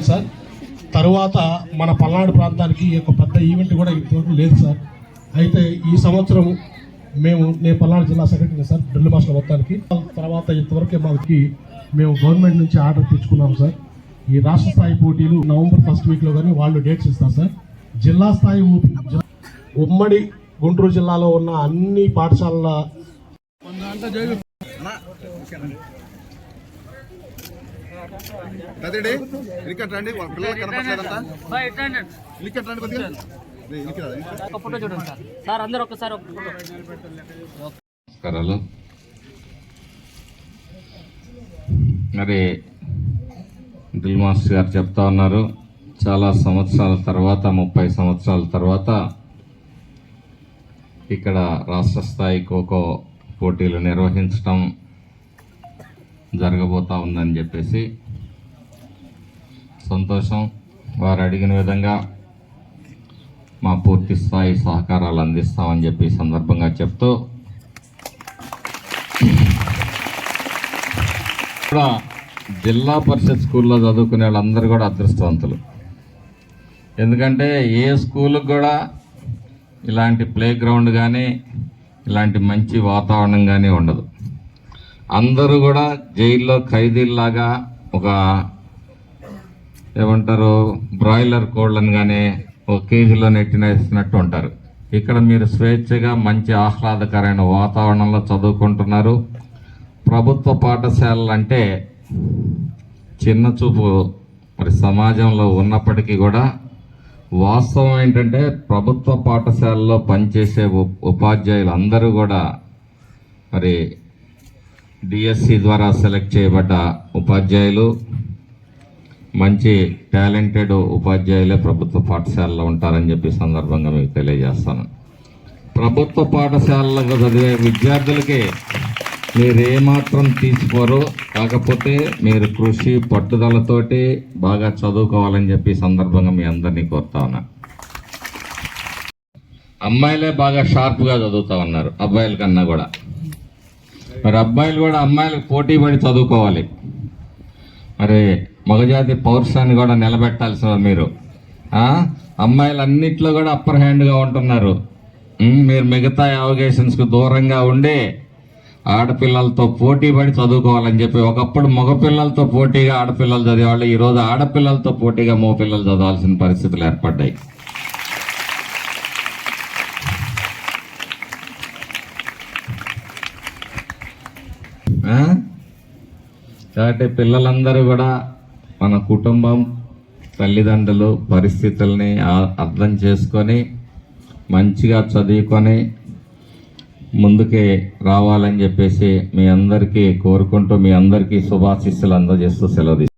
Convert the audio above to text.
జరిగింది సార్. తరువాత మన పల్నాడు ప్రాంతానికి ఒక పెద్ద ఈవెంట్ కూడా ఇంతవరకు లేదు సార్. అయితే ఈ సంవత్సరం నేను పల్నాడు జిల్లా సెక్రటరీ సార్ డ్రిల్ మాస్టర్ మొత్తానికి. తర్వాత ఇంతవరకే మేము గవర్నమెంట్ నుంచి ఆర్డర్ తెచ్చుకున్నాము సార్. ఈ రాష్ట్ర స్థాయి పోటీలు నవంబర్ 1st వీక్లో కానీ వాళ్ళు డేట్స్ ఇస్తారు సార్. జిల్లా స్థాయి ఉమ్మడి గుంటూరు జిల్లాలో ఉన్న అన్ని పాఠశాలల నమస్కారాలు. మరి డ్రిల్ మాస్టర్ గారు చెప్తా ఉన్నారు, చాలా సంవత్సరాల తర్వాత 30 సంవత్సరాల తర్వాత ఇక్కడ రాష్ట్ర స్థాయి ఖోఖో పోటీలు నిర్వహించడం జరగబోతా ఉందని చెప్పేసి సంతోషం. వారు అడిగిన విధంగా మా పూర్తి స్థాయి సహకారాలు అందిస్తామని చెప్పి సందర్భంగా చెప్తూ కూడా జిల్లా పరిషత్ స్కూల్లో చదువుకునే వాళ్ళందరూ కూడా అదృష్టవంతులు. ఎందుకంటే ఏ స్కూల్కి కూడా ఇలాంటి ప్లే గ్రౌండ్ కానీ ఇలాంటి మంచి వాతావరణం కానీ ఉండదు. అందరూ కూడా జైల్లో ఖైదీల్లాగా ఒక ఏమంటారు బ్రాయిలర్ కోళ్ళని కానీ ఒక కేజీలో నెట్టినేసినట్టు ఉంటారు. ఇక్కడ మీరు స్వేచ్ఛగా మంచి ఆహ్లాదకరమైన వాతావరణంలో చదువుకుంటున్నారు. ప్రభుత్వ పాఠశాలలు అంటే చిన్న చూపు మరి సమాజంలో ఉన్నప్పటికీ కూడా వాస్తవం ఏంటంటే ప్రభుత్వ పాఠశాలలో పనిచేసే ఉపాధ్యాయులు అందరూ కూడా మరి డిఎస్సి ద్వారా సెలెక్ట్ చేయబడ్డ ఉపాధ్యాయులు, మంచి టాలెంటెడ్ ఉపాధ్యాయులే ప్రభుత్వ పాఠశాలలో ఉంటారని చెప్పి సందర్భంగా మీకు తెలియజేస్తాను. ప్రభుత్వ పాఠశాలలో చదివే విద్యార్థులకి మీరు ఏమాత్రం తీసుకోరు, కాకపోతే మీరు కృషి పట్టుదలతోటి బాగా చదువుకోవాలని చెప్పి సందర్భంగా మీ అందరినీ కోరుతా ఉన్నా. అమ్మాయిలే బాగా షార్ప్గా చదువుతా ఉన్నారు అబ్బాయిల కన్నా కూడా. మరి అబ్బాయిలు కూడా అమ్మాయిలకు పోటీ పడి చదువుకోవాలి. మరి మగజాతి పౌరుషాన్ని కూడా నిలబెట్టాల్సిన మీరు. అమ్మాయిలు అన్నిట్లో కూడా అప్పర్ హ్యాండ్గా ఉంటున్నారు. మీరు మిగతా అవగేషన్స్కి దూరంగా ఉండి ఆడపిల్లలతో పోటీ పడి చదువుకోవాలని చెప్పి, ఒకప్పుడు మగపిల్లలతో పోటీగా ఆడపిల్లలు చదివేవాళ్ళు, ఈరోజు ఆడపిల్లలతో పోటీగా మగపిల్లలు చదవాల్సిన పరిస్థితులు ఏర్పడ్డాయి. కాబట్టి పిల్లలందరూ కూడా మన కుటుంబం, తల్లిదండ్రులు పరిస్థితుల్ని అర్థం చేసుకొని మంచిగా చదువుకొని ముందుకే రావాలని చెప్పేసి మీ అందరికీ కోరుకుంటూ మీ అందరికీ శుభాశీస్సులు అందజేస్తూ సెలవు